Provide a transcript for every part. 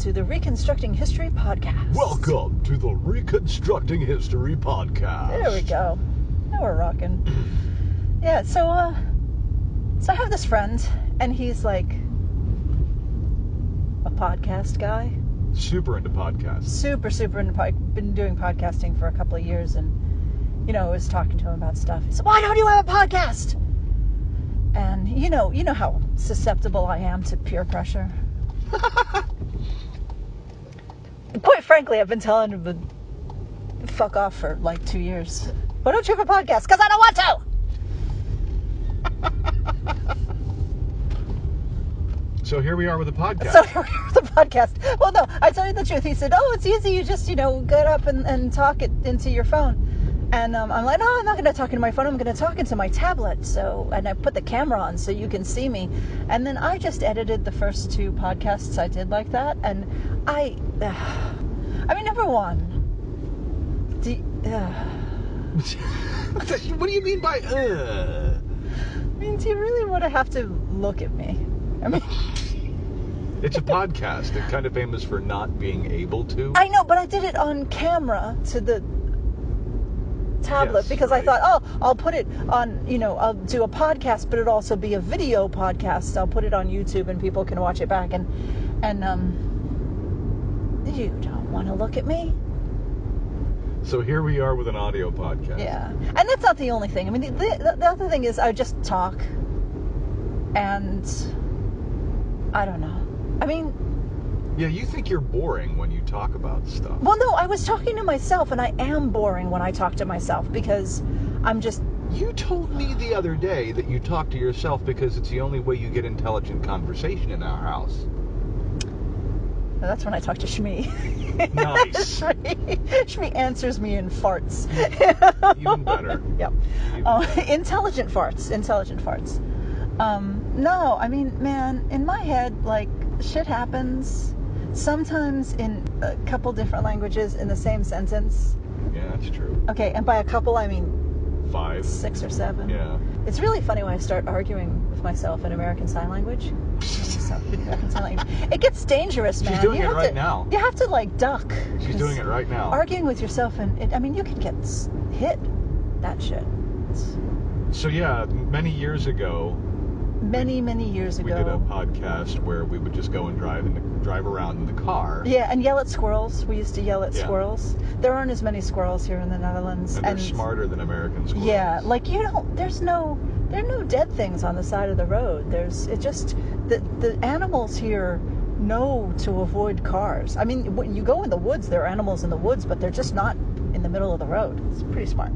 to the Reconstructing History Podcast. Welcome to the Reconstructing History Podcast. There we go. Now we're rocking. Yeah, so I have this friend, and he's like a podcast guy. Super into podcasts. Super into been doing podcasting for a couple of years, and I was talking to him about stuff. He said, "Why don't you have a podcast?" And you know how susceptible I am to peer pressure. Quite frankly, I've been telling him to fuck off for like 2 years. Why don't you have a podcast? Because I don't want to. So here we are with a podcast. Well, no, I tell you the truth. He said, "Oh, it's easy. You just, get up and talk it into your phone." And I'm like, "No, I'm not going to talk into my phone. I'm going to talk into my tablet." And I put the camera on so you can see me. And then I just edited the first 2 podcasts I did like that. And number one. What do you mean by I mean, do you really want to have to look at me? I mean, it's a podcast. They're kind of famous for not being able to. I know, but I did it on camera to the tablet because right. I thought, I'll put it on, I'll do a podcast, but it'll also be a video podcast. I'll put it on YouTube and people can watch it back. And you don't want to look at me. So here we are with an audio podcast. Yeah. And that's not the only thing. I mean, the other thing is I just talk and I don't know. I mean... Yeah, you think you're boring when you talk about stuff. Well, no, I was talking to myself, and I am boring when I talk to myself because I'm just... You told me the other day that you talk to yourself because it's the only way you get intelligent conversation in our house. Well, that's when I talk to Shmi. Nice. Shmi answers me in farts. Even better. Yep. Intelligent farts. No, I mean, man, in my head, like, shit happens sometimes in a couple different languages in the same sentence. Yeah, that's true. Okay, and by a couple, I mean 5. 6 or 7. Yeah. It's really funny when I start arguing with myself in American Sign Language. American Sign Language. It gets dangerous, man. She's doing it right now. You have to, like, duck. She's doing it right now. Arguing with yourself, and you can get hit. That shit. So, yeah, many years ago, we did a podcast where we would just go and drive around in the car. Yeah, and yell at squirrels. We used to yell at squirrels. There aren't as many squirrels here in the Netherlands. And they're smarter than American squirrels. Yeah, like there are no dead things on the side of the road. The animals here know to avoid cars. I mean, when you go in the woods, there are animals in the woods, but they're just not in the middle of the road. It's pretty smart.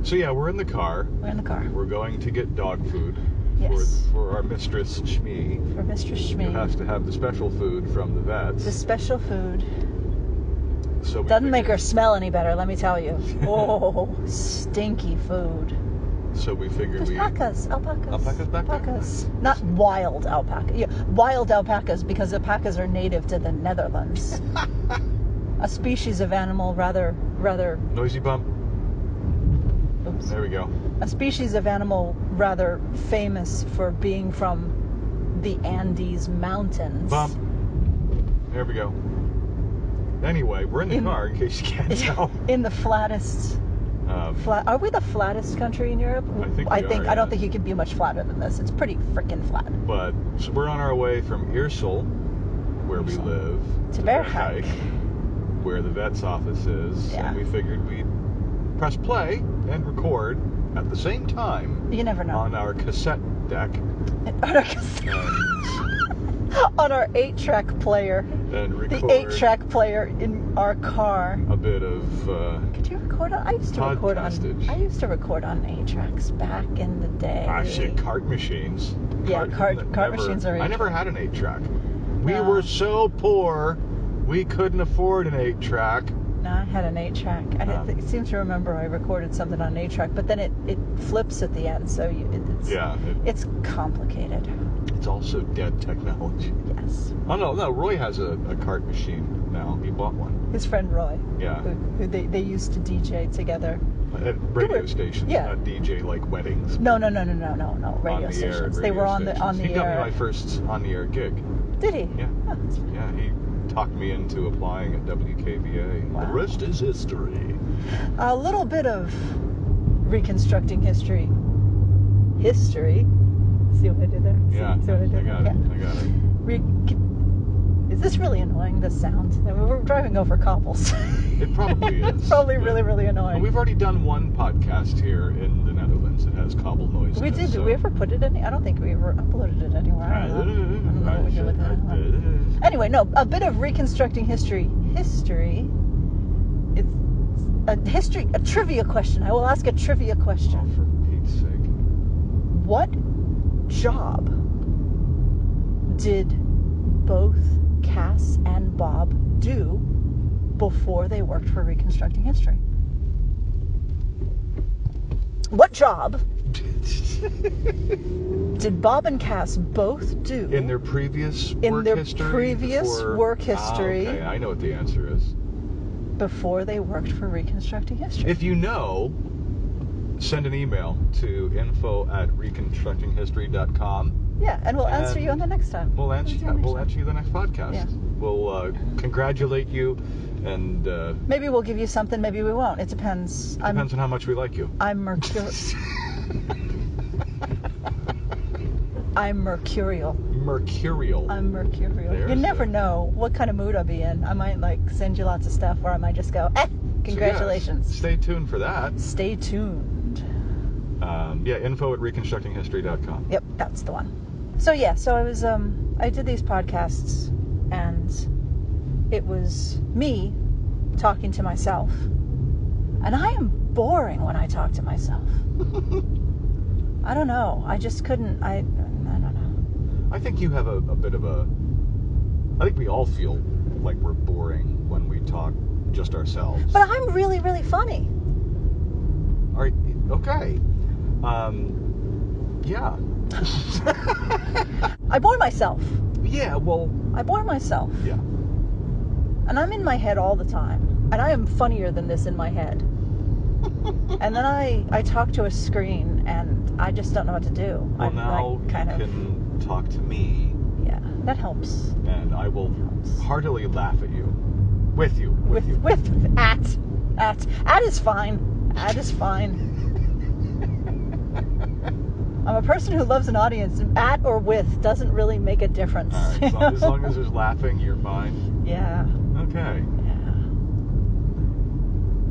So yeah, we're in the car. We're going to get dog food. Yes. For our Mistress Shmi. For Mistress Shmi. Who has to have the special food from the vets. The special food. So doesn't make her smell any better, let me tell you. Oh, stinky food. So we figured alpacas back there? Not wild alpaca. Yeah, wild alpacas because alpacas are native to the Netherlands. A species of animal rather... Noisy bump. Oops. There we go. A species of animal rather famous for being from the Andes Mountains. Bump. There we go. Anyway, we're in the car in case you can't tell. In the flattest... Are we the flattest country in Europe? I think I don't think you can be much flatter than this. It's pretty freaking flat. But so we're on our way from Iersel, where we live, to Bergijk, where the vet's office is. Yeah. And we figured we'd press play and record at the same time. You never know. On our cassette deck. On our 8-track player. And record. The 8-track player in our car. A bit of. Could you record on? I used to record on 8-tracks back in the day. Ah, shit, cart machines. Yeah, cart machines are 8-track. I never had an 8-track. We were so poor, we couldn't afford an 8-track. No, I had an 8-track. I seem to remember I recorded something on an 8-track, but then it flips at the end, so it's complicated. It's also dead technology. Yes. Oh, no, Roy has a cart machine now. He bought one. His friend Roy. Yeah. Who they used to DJ together. At radio stations, not DJ like weddings. No, radio stations. They were on the air. He got me my first on-the-air gig. Did he? Yeah. Oh, yeah, he talked me into applying at WKVA. Wow. The rest is history. A little bit of reconstructing history. See what I did there? Yeah, See what I did? got it. I got it. Is this really annoying, this sound? I mean, we're driving over cobbles. It probably is. It's probably Yeah. really, really Well, annoying. we've already done one podcast here in the Netherlands that has cobble noise. We in it, did. so- Did we ever put it in? I don't think we ever uploaded it anywhere. I don't know what we did with it. Anyway, no, a bit of reconstructing history. It's a trivia question. I will ask a trivia question. Oh, for Pete's sake. What job did both Cass and Bob do before they worked for Reconstructing History? What job did Bob and Cass both do In their previous work history? work history Okay, I know what the answer is. before they worked for Reconstructing History? If you know, send an email to info@reconstructinghistory.com. Yeah, and we'll answer you on the next time. We'll answer you the next podcast. Yeah. We'll congratulate you, and Maybe we'll give you something, maybe we won't. It depends. depends on how much we like you. I'm mercurial. I'm mercurial. Mercurial. I'm mercurial. You There's never a- know what kind of mood I'll be in. I might send you lots of stuff, or I might just go, congratulations. So, yes, stay tuned for that. Stay tuned. info@reconstructinghistory.com. Yep, that's the one. So I was I did these podcasts, and it was me talking to myself, and I am boring when I talk to myself. I don't know. I just couldn't. I don't know. I think you have a bit of a. I think we all feel like we're boring when we talk just ourselves. But I'm really, really funny. Okay. Yeah. I bore myself. Yeah, well, I bore myself. yeah. And I'm in my head all the time. And I am funnier than this in my head. And then I talk to a screen, and I just don't know what to do. Well, I'm now you can talk to me, Yeah, that helps. and I will Helps. heartily laugh at you. With you. At is fine. At is fine. I'm a person who loves an audience. At or with doesn't really make a difference. All right, as long as there's laughing, you're fine. Yeah. Okay. Yeah.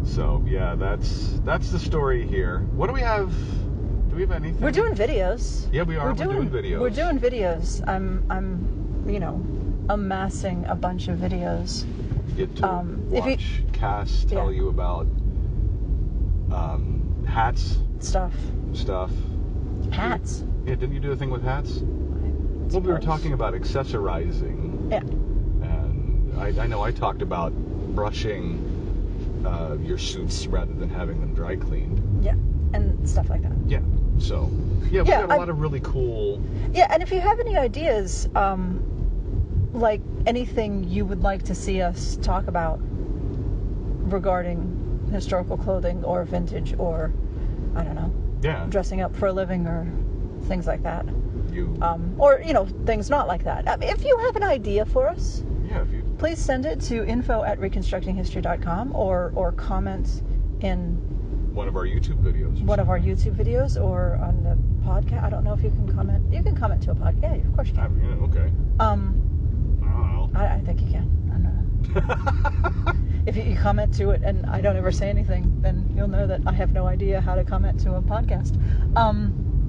So, yeah, that's the story here. What do we have? Do we have anything? We're doing videos. Yeah, we are. We're doing videos. We're doing videos. I'm amassing a bunch of videos. You get to if you- watch Cass tell Yeah. you about hats Stuff. stuff. Hats. Yeah, didn't you do a thing with hats? Well, we were talking about accessorizing. Yeah. And I know I talked about brushing your suits rather than having them dry cleaned. Yeah. And stuff like that. Yeah. So, yeah, we Yeah, got a lot of really cool. Yeah, and if you have any ideas, like anything you would like to see us talk about regarding historical clothing or vintage or, I don't know, Yeah. dressing up for a living or things like that. You. Or, things not like that. I mean, if you have an idea for us, Yeah. If you. please send it to info@reconstructinghistory.com or comment in One of our YouTube videos. one of our YouTube videos or on the podcast. I don't know if you can comment. You can comment to a podcast. Yeah, of course you can. Yeah, okay. I don't know. I think you can. I don't know. If you comment to it and I don't ever say anything, then you'll know that I have no idea how to comment to a podcast.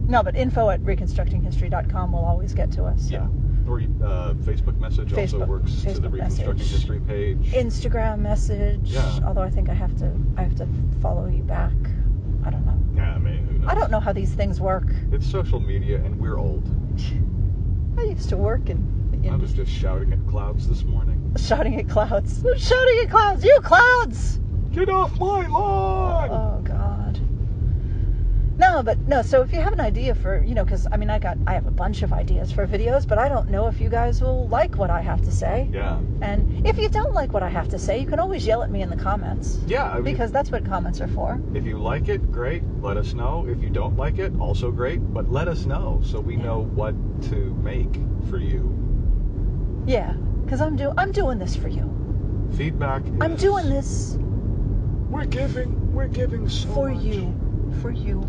No, but info@reconstructinghistory.com will always get to us. So. Yeah. Or Facebook message also Facebook- works to the Facebook Reconstructing message. History page. Instagram message. Yeah. Although I think I have to follow you back. I don't know. Yeah, I mean, who knows? I don't know how these things work. It's social media, and we're old. I used to work in the I was industry. just shouting at clouds this morning. Shouting at clouds. Shouting at clouds. You clouds! Get off my lawn! Oh God. No, so if you have an idea for, because I have a bunch of ideas for videos, but I don't know if you guys will like what I have to say. Yeah. And if you don't like what I have to say, you can always yell at me in the comments. Yeah, I mean, Because that's what comments are for. if you like it, great. Let us know. If you don't like it, also great. But let us know so we know what to make for you. Yeah. Because I'm doing this for you. Feedback. I'm doing this We're giving so for much. you. For you.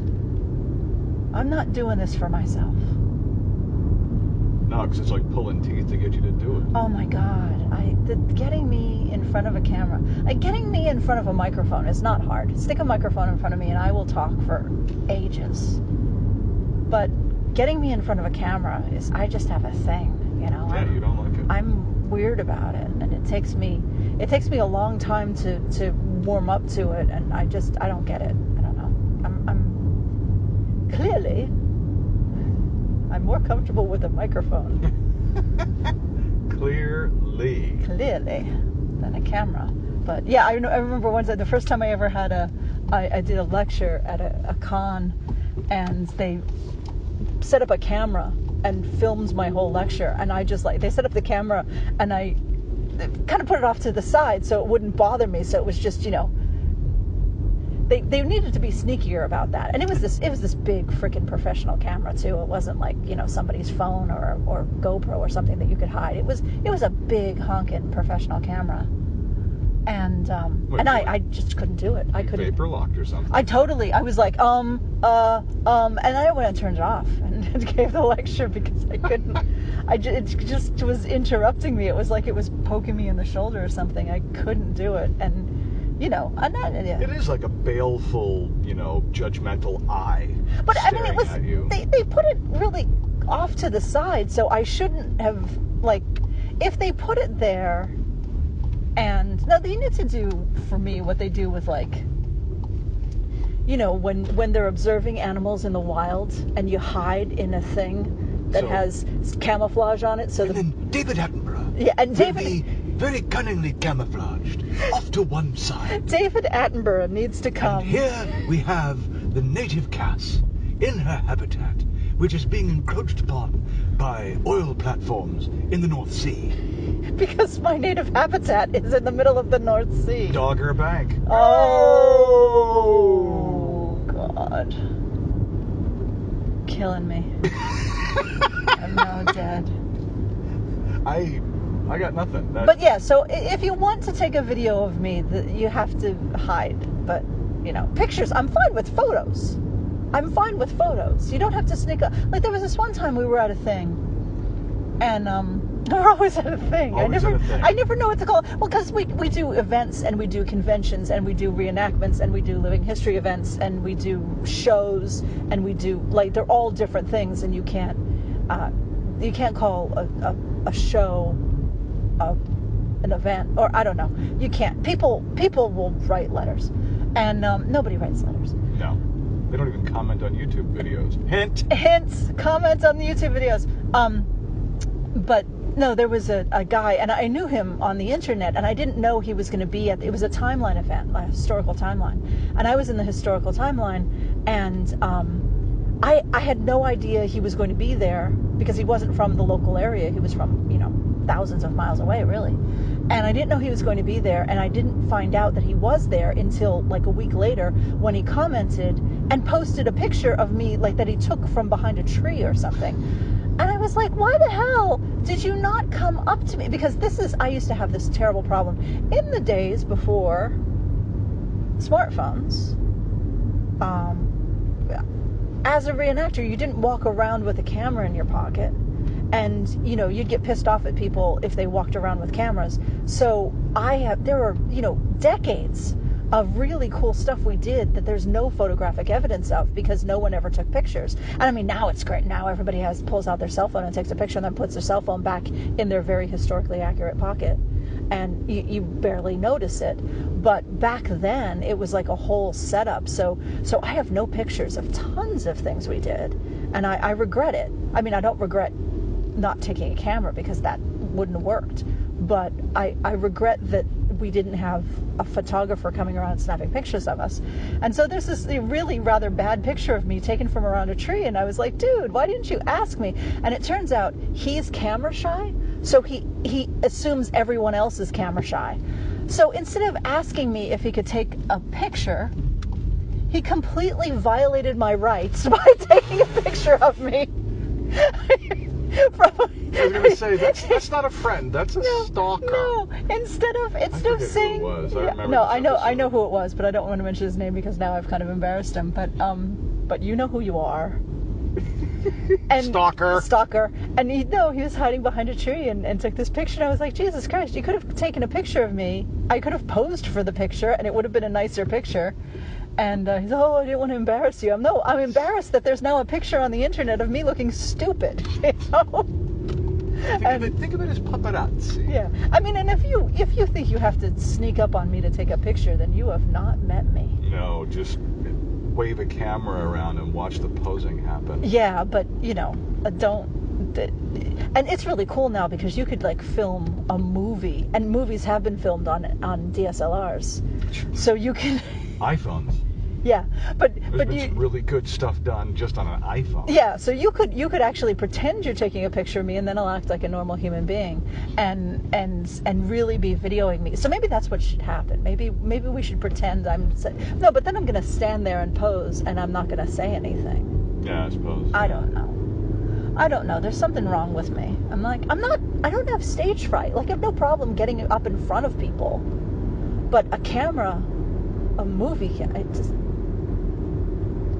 I'm not doing this for myself. No, because it's like pulling teeth to get you to do it. Oh my God. Getting me in front of a camera, getting me in front of a microphone is not hard. Stick a microphone in front of me and I will talk for ages. But getting me in front of a camera I just have a thing, you know. Yeah, you don't like it. I'm weird about it, and it takes me a long time to warm up to it, and I don't get it. I don't know. I'm more comfortable with a microphone. Clearly than a camera. But yeah, I remember once the first time I ever had I did a lecture at a con, and they set up a camera and filmed my whole lecture, and I just they set up the camera and I kind of put it off to the side so it wouldn't bother me, so it was just, you know, they needed to be sneakier about that. And it was this big freaking professional camera too. It wasn't like, you know, somebody's phone or GoPro or something that you could hide. It was a big honking professional camera. And I just couldn't do it. I couldn't. Vapor locked or something. I was like, and I went and turned it off and gave the lecture because I couldn't. It just was interrupting me. It was like it was poking me in the shoulder or something. I couldn't do it, and you know, It is like a baleful, you know, judgmental eye. But I mean, it was at you. They put it really off to the side, so I shouldn't have, like, if they put it there. And no, they need to do for me what they do with, like, you know, when they're observing animals in the wild and you hide in a thing that has camouflage on it. So then David Attenborough. Yeah, and will be very cunningly camouflaged off to one side. David Attenborough needs to come. And here we have the native Cass in her habitat, which is being encroached upon by oil platforms in the North Sea. Because my native habitat is in the middle of the North Sea. Dogger Bank. Oh, God. Killing me. I'm now dead. I got nothing. But yeah, so if you want to take a video of me, you have to hide. But, you know, pictures, I'm fine with photos. You don't have to sneak up. Like, there was this one time we were at a thing, and we're always at a thing. I never know what to call it. Well, because we do events, and we do conventions, and we do reenactments, and we do living history events, and we do shows, and we do, like, they're all different things, and you can't call a show an event, or I don't know. You can't. People will write letters, and nobody writes letters. No. They don't even comment on YouTube videos. Hints. Comment on the YouTube videos. But no, there was a guy, and I knew him on the internet, and I didn't know he was going to be it was a timeline event, a historical timeline. And I was in the historical timeline, and I had no idea he was going to be there because he wasn't from the local area. He was from, you know, thousands of miles away, really. And I didn't know he was going to be there, and I didn't find out that he was there until like a week later when he commented and posted a picture of me, like, that he took from behind a tree or something. And I was like, why the hell did you not come up to me? Because I used to have this terrible problem in the days before smartphones. As a reenactor, you didn't walk around with a camera in your pocket. And, you know, you'd get pissed off at people if they walked around with cameras. So there were, you know, decades of really cool stuff we did that there's no photographic evidence of because no one ever took pictures. And I mean, now it's great. Now everybody pulls out their cell phone and takes a picture and then puts their cell phone back in their very historically accurate pocket. And you barely notice it. But back then, it was like a whole setup. So I have no pictures of tons of things we did. And I regret it. I mean, I don't regret not taking a camera because that wouldn't have worked. But I regret that we didn't have a photographer coming around and snapping pictures of us. And so there's this really rather bad picture of me taken from around a tree. And I was like, dude, why didn't you ask me? And it turns out he's camera shy. So he assumes everyone else is camera shy. So instead of asking me if he could take a picture, he completely violated my rights by taking a picture of me. I was going to say, that's not a friend. That's a stalker. No, instead of forget who saying, it was. I remember no, this I know episode. who it was, but I don't want to mention his name because now I've kind of embarrassed him. But you know who you are. And stalker. And he was hiding behind a tree and took this picture. And I was like, Jesus Christ, you could have taken a picture of me. I could have posed for the picture, and it would have been a nicer picture. And he's, oh, I didn't want to embarrass you. I'm embarrassed that there's now a picture on the internet of me looking stupid. You know? Think of it as paparazzi. Yeah, I mean, and if you think you have to sneak up on me to take a picture, then you have not met me. No, just wave a camera around and watch the posing happen. Yeah, but and it's really cool now because you could like film a movie, and movies have been filmed on DSLRs, so you can. iPhones. Yeah, but There's been some really good stuff done just on an iPhone. Yeah, so you could actually pretend you're taking a picture of me, and then I'll act like a normal human being, and really be videoing me. So maybe that's what should happen. Maybe we should pretend no, but then I'm gonna stand there and pose, and I'm not gonna say anything. Yeah, I suppose. I don't know. There's something wrong with me. I don't have stage fright. Like I have no problem getting up in front of people, but a camera, a movie,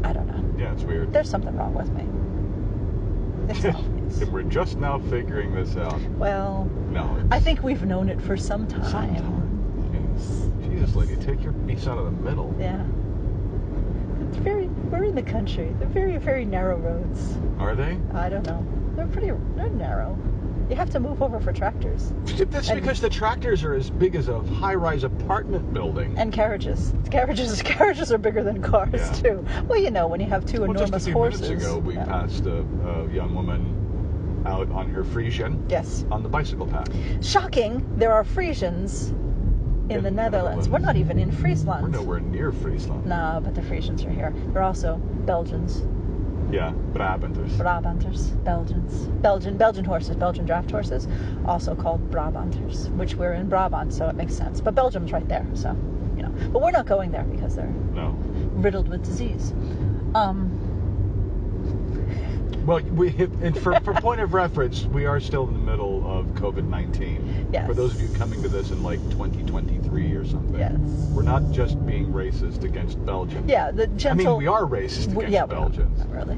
I don't know. Yeah, it's weird. There's something wrong with me. It's obvious. And we're just now figuring this out. Well, No. I think we've known it for some time. Yes. Jesus, lady, take your piece out of the middle. Yeah. We're in the country. They're very, very narrow roads. Are they? I don't know. They're narrow. You have to move over for tractors. That's because the tractors are as big as a high-rise apartment building. And carriages. Carriages are bigger than cars, Yeah. too. Well, when you have two enormous just a few horses. minutes ago, we passed a young woman out on her Frisian Yes. on the bicycle path. Shocking, there are Frisians in the Netherlands. We're not even in Friesland. We're nowhere near Friesland. No, but the Frisians are here. They're also Belgians. Yeah, Brabanters. Belgian horses, Belgian draft horses, also called Brabanters, which we're in Brabant, so it makes sense. But Belgium's right there, so, But we're not going there because they're No. riddled with disease. Well, for point of reference, we are still in the middle of COVID-19. Yes. For those of you coming to this in like 2023 or something. Yes. We're not just being racist against Belgians. Yeah, the gentle... we are racist against Belgians. Not really.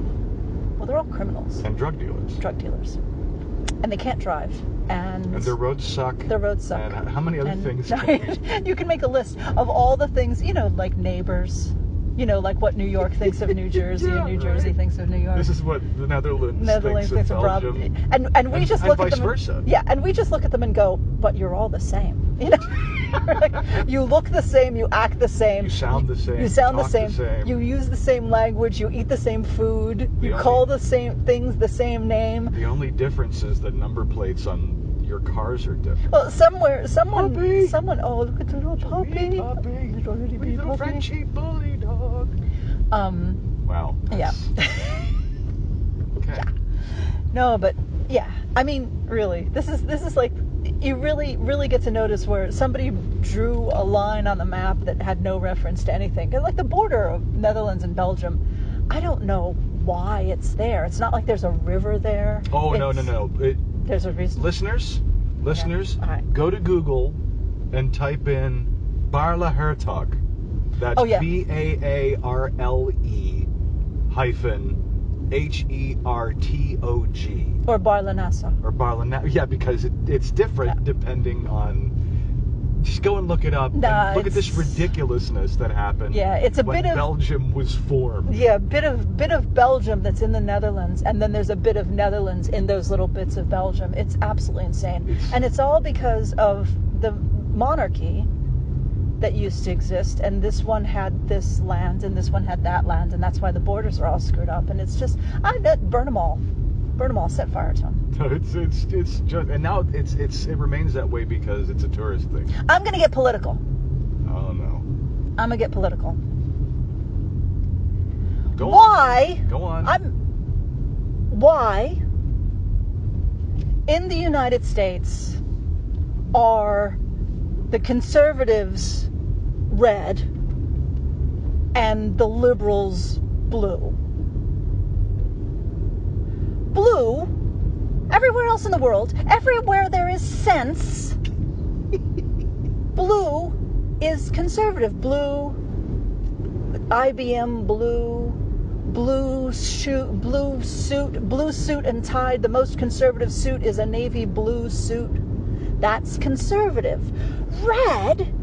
Well, they're all criminals. And drug dealers. And they can't drive. And their roads suck. And how many other things? You can make a list of all the things, like neighbors. Like what New York thinks of New Jersey, and New Jersey thinks of New York. This is what the Netherlands thinks of Belgium. And we just look at them. And vice versa. Yeah, and we just look at them and go, but you're all the same. You look the same, you act the same. You sound the same. You sound the talk same. You use the same language. You eat the same food. You call the same things the same name. The only difference is the number plates on your cars are different. Well, someone, oh, look at the little puppy. Little Frenchie bully dog. Wow. Yeah. Okay. Yeah. No, but yeah. I mean, really, this is like, you really get to notice where somebody drew a line on the map that had no reference to anything. 'Cause like the border of Netherlands and Belgium, I don't know why it's there. It's not like there's a river there. Oh, no. There's a reason. Listeners, All right. go to Google and type in Barle Hertog. That's BAARLE -HERTOG. Or Barlanasa. Or Barlanasa. Yeah, because it's different depending on. Just go and look it up. And look at this ridiculousness that happened. Yeah, it's when Belgium was formed. Yeah, bit of Belgium that's in the Netherlands, and then there's a bit of Netherlands in those little bits of Belgium. It's absolutely insane, and it's all because of the monarchy that used to exist, and this one had this land, and this one had that land, and that's why the borders are all screwed up. And it's just, burn them all, set fire to them. No, it's just, and now it remains that way because it's a tourist thing. I'm gonna get political. Oh no. I'm gonna get political. Go on. Why in the United States are the conservatives red and the liberals blue? Blue Everywhere else in the world, everywhere there is sense, blue is conservative. Blue, IBM blue, blue suit and tie. The most conservative suit is a navy blue suit. That's conservative. Red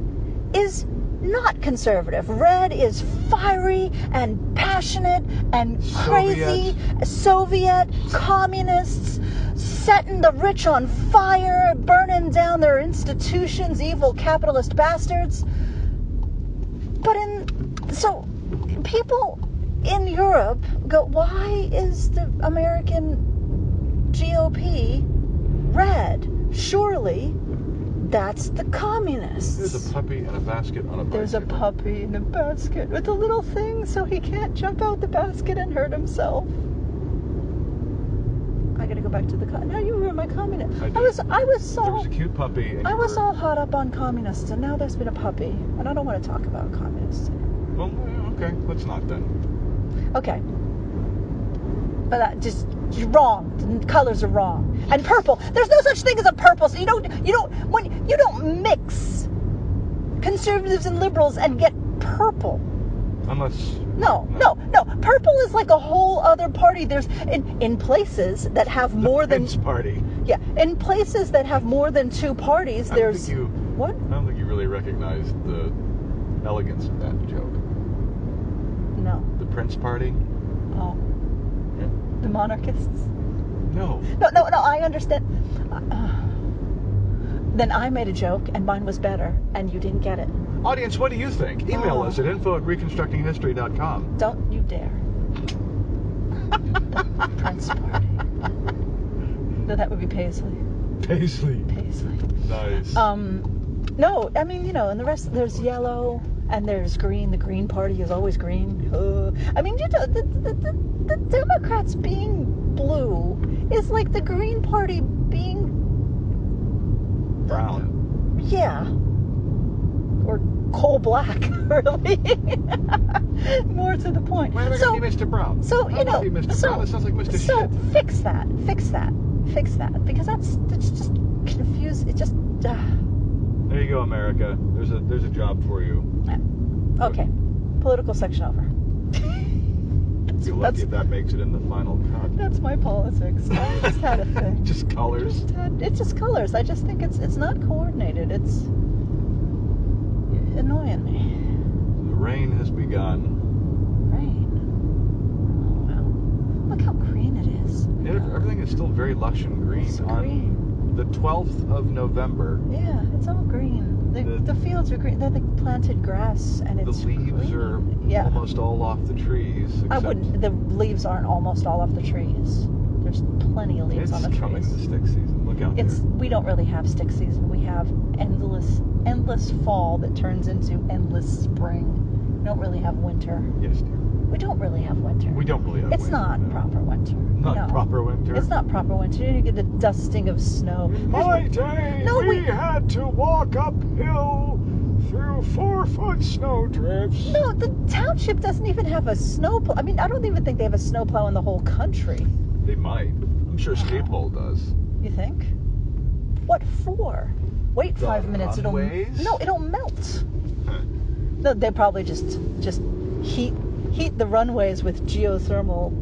is not conservative. Red is fiery and passionate and crazy. Soviet communists setting the rich on fire, burning down their institutions, evil capitalist bastards. So people in Europe go, why is the American GOP red? Surely that's the communists. There's a puppy in a basket on a bicycle. There's a puppy in a basket with a little thing so he can't jump out the basket and hurt himself. I gotta go back to the now you ruined my communist. I was There so was a cute puppy. And I was all hot up on communists, and now there's been a puppy, and I don't want to talk about communists. Well, okay, let's not then. Okay. But you're wrong. The colors are wrong. And purple. There's no such thing as a purple. So you don't mix conservatives and liberals and get purple. Unless No. Purple is like a whole other party. There's in places that have more than Prince party. Yeah, in places that have more than two parties, there's what? I don't think you really recognized the elegance of that joke. No. The Prince party. Oh. Yeah. The monarchists. No. No, I understand. Then I made a joke, and mine was better, and you didn't get it. Audience, what do you think? Email us at info@reconstructinghistory.com. Don't you dare. The Prince party. No, that would be Paisley. Paisley. Nice. No, I mean, and the rest, there's yellow, and there's green. The Green Party is always green. I mean, the Democrats being blue is like the Green Party being Brown. Yeah. Or coal black, really. More to the point. Why am I going to be Mr. Brown? So, I don't want to be Mr. Brown. It sounds like Mr. So, Shit. fix that. Because that's just confused. It just... There you go, America. There's a job for you. Okay. Political section over. You're lucky if that makes it in the final cut. That's my politics. I just had a thing. Just colors. It's just colors. I just think it's not coordinated. It's annoying me. The rain has begun. Rain. Oh, wow. Look how green it is. Everything is still very lush and green. It's On green. the 12th of November, Yeah, it's all green. The fields are green. They're like planted grass, and the it's leaves green. are almost all off the trees. I except wouldn't. The leaves aren't almost all off the trees. There's plenty of leaves It's on the coming trees. the stick season. Look out We don't really have stick season. We have endless fall that turns into endless spring. We don't really have winter. there. Yes, dear. We don't really have winter. We don't really have It's winter, not no. proper winter. Not No. proper winter. It's not proper winter. You get the dusting of snow. My day, No, we- had to walk uphill through 4-foot snow drifts. No, the township doesn't even have a snowplow. I mean, I don't even think they have a snowplow in the whole country. They might. I'm sure Staple does. You think? What for? Wait The 5 minutes. runways? It'll melt. Huh. No, they probably just heat the runways with geothermal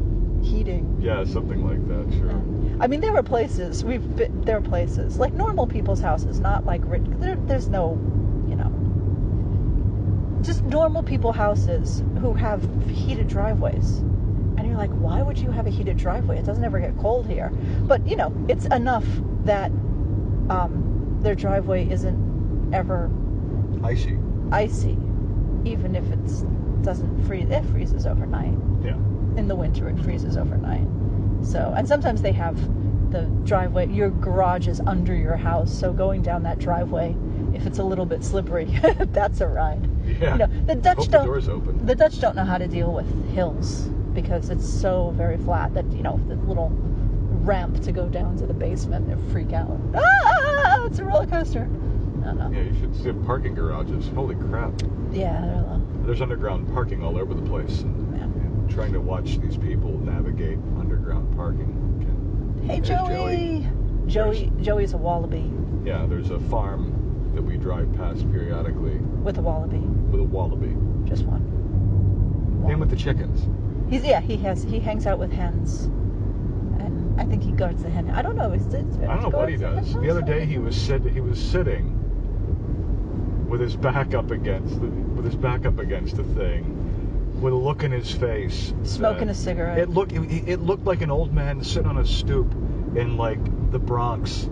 heating. Yeah, something like that, sure. I mean, there are places like normal people's houses, not like rich. There's no, just normal people houses who have heated driveways. And you're like, why would you have a heated driveway? It doesn't ever get cold here. But, it's enough that their driveway isn't ever Icy. icy, even if it doesn't freeze. It freezes overnight. Yeah. In the winter, it freezes overnight. So, and sometimes they have the driveway, your garage is under your house, so going down that driveway, if it's a little bit slippery, that's a ride. Yeah. The Dutch Hope the don't. door's open. The Dutch don't know how to deal with hills because it's so very flat that the little ramp to go down to the basement, they freak out. Ah! It's a roller coaster. I don't know. Yeah, you should see parking garages. Holy crap. Yeah, they're low. There's underground parking all over the place. And Yeah. trying to watch these people navigate underground parking can Hey, There's Joey. Joey's a wallaby Yeah, there's a farm that we drive past periodically with a wallaby. with a wallaby. Just one. And with the chickens. He hangs out with hens, and I think he guards the hen. I don't know. I don't know what he does. The other day he was sitting with his back up against the thing, with a look in his face, smoking a cigarette. It looked like an old man sitting on a stoop in like the Bronx.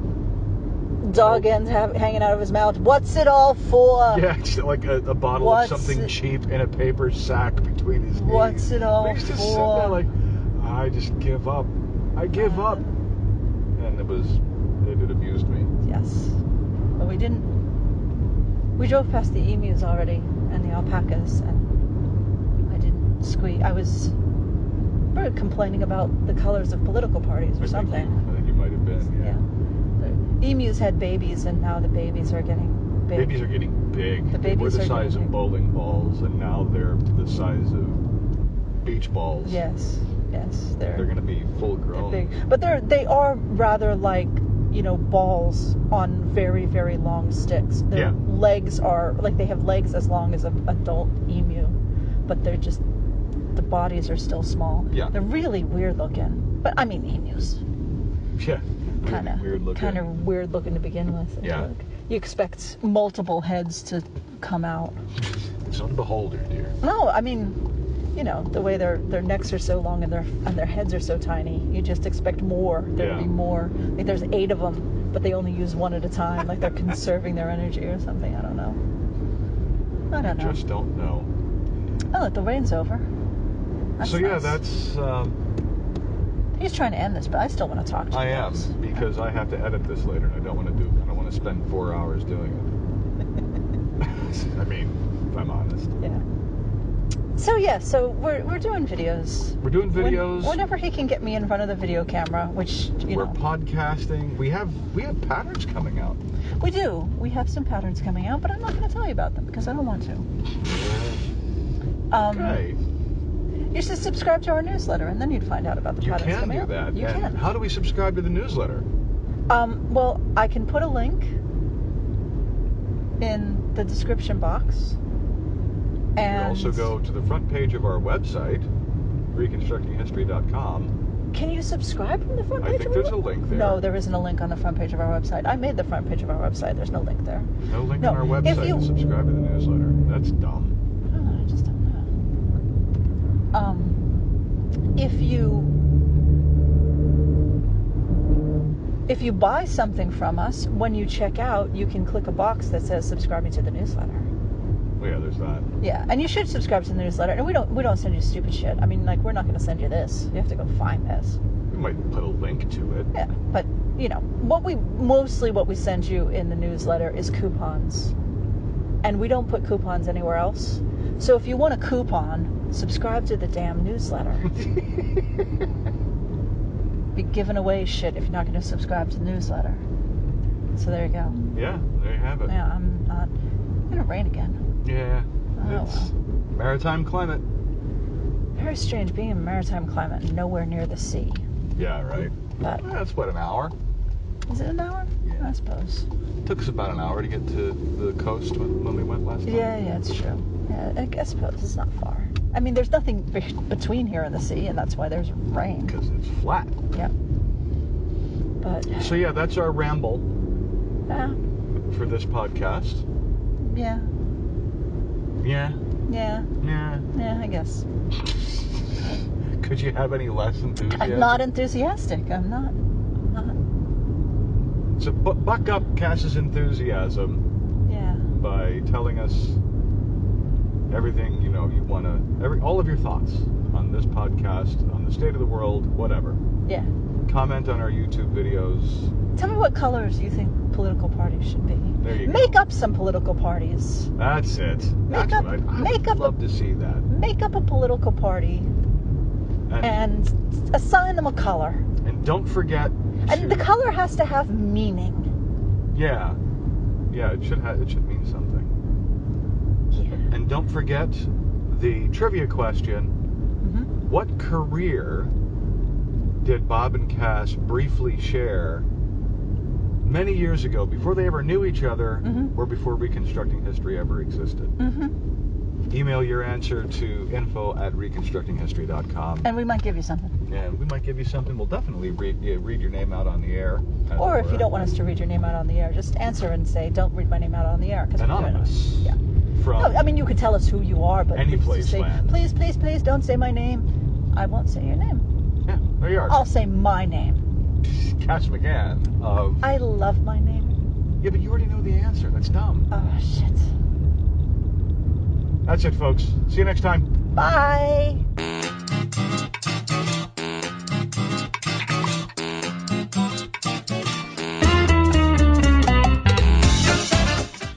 Dog ends hanging out of his mouth. What's it all for? Yeah, it's like a bottle of something cheap in a paper sack between his knees. What's it all He's just for? sitting there like, I just give up. I give up. And it amused me. Yes. But we didn't. We drove past the emus already and the alpacas, and I didn't squeak. I was complaining about the colors of political parties or something. I think you might have been, yeah. The emus had babies, and now the babies are getting big. Babies are getting big. The They were babies the are size getting of big. bowling balls, and now they're the size of beach balls. Yes, They're going to be full they're grown. big, but they are rather like, balls on very, very long sticks. Their legs are like, they have legs as long as an adult emu, but they're just, the bodies are still small. Yeah. They're really weird looking, but I mean emus. Yeah. Kind of weird looking to begin with. Yeah. Like, you expect multiple heads to come out. It's on the beholder, dear. No, I mean, the way their necks are so long and their heads are so tiny, you just expect more. There to be more. Like there's 8 of them, but they only use one at a time. Like they're conserving their energy or something. I don't know. Just don't know. Oh, look, the rain's over. That's nice. That's. He's trying to end this, but I still want to talk to you. I am, because I have to edit this later, and I don't want to spend 4 hours doing it. I mean, if I'm honest. Yeah. So we're doing videos. We're doing videos. Whenever he can get me in front of the video camera, which we're podcasting. We have patterns coming out. We do. We have some patterns coming out, but I'm not going to tell you about them because I don't want to. Okay. You should subscribe to our newsletter, and then you'd find out about the patterns coming out. You can do that. You can. How do we subscribe to the newsletter? Well, I can put a link in the description box. You can also go to the front page of our website, reconstructinghistory.com. Can you subscribe from the front page? I think there's a link there. No, there isn't a link on the front page of our website. I made the front page of our website. There's no link there. No link on our website to subscribe to the newsletter. That's dumb. I just don't know. If you buy something from us, when you check out, you can click a box that says subscribe me to the newsletter. Oh yeah, there's that. Yeah, and you should subscribe to the newsletter. And we don't send you stupid shit. I mean, like, we're not going to send you this. You have to go find this. We might put a link to it. Yeah, but what we send you in the newsletter is coupons, and we don't put coupons anywhere else. So if you want a coupon, subscribe to the damn newsletter. Be giving away shit if you're not going to subscribe to the newsletter. So there you go. Yeah, there you have it. Yeah, I'm not. It's gonna rain again. Yeah, it's maritime climate. Very strange being in a maritime climate and nowhere near the sea. Yeah, right. But that's what, an hour? Is it an hour? Yeah. I suppose. It took us about an hour to get to the coast when we went last time. Yeah, it's true. Yeah, I suppose it's not far. I mean, there's nothing between here and the sea, and that's why there's rain. Because it's flat. Yeah. But. So yeah, that's our ramble. Yeah. For this podcast. Yeah. Yeah. Yeah. Yeah. Yeah, I guess. Could you have any less enthusiasm? I'm not enthusiastic. I'm not. So buck up Cass's enthusiasm. Yeah. By telling us everything you want to, all of your thoughts on this podcast, on the state of the world, whatever. Yeah. Comment on our YouTube videos. Tell me what colors you think political parties should be. There you go. Make up some political parties. That's it. I'd love to see that. Make up a political party and assign them a color. And don't forget. And the color has to have meaning. Yeah. Yeah, it should mean something. Yeah. And don't forget the trivia question. Mm-hmm. What career did Bob and Cass briefly share many years ago, before they ever knew each other, or before Reconstructing History ever existed. Email your answer to info@reconstructinghistory.com. And we might give you something. And we might give you something. We'll definitely read your name out on the air. Or if you don't want us to read your name out on the air, just answer and say, don't read my name out on the air. Anonymous. Yeah. From No, I mean, you could tell us who you are, but any please place just say, land. please, please, please don't say my name. I won't say your name. Yeah, there you are. I'll say my name. Cass McGann of... I love my name. Yeah, but you already know the answer. That's dumb. Oh, shit. That's it, folks. See you next time. Bye.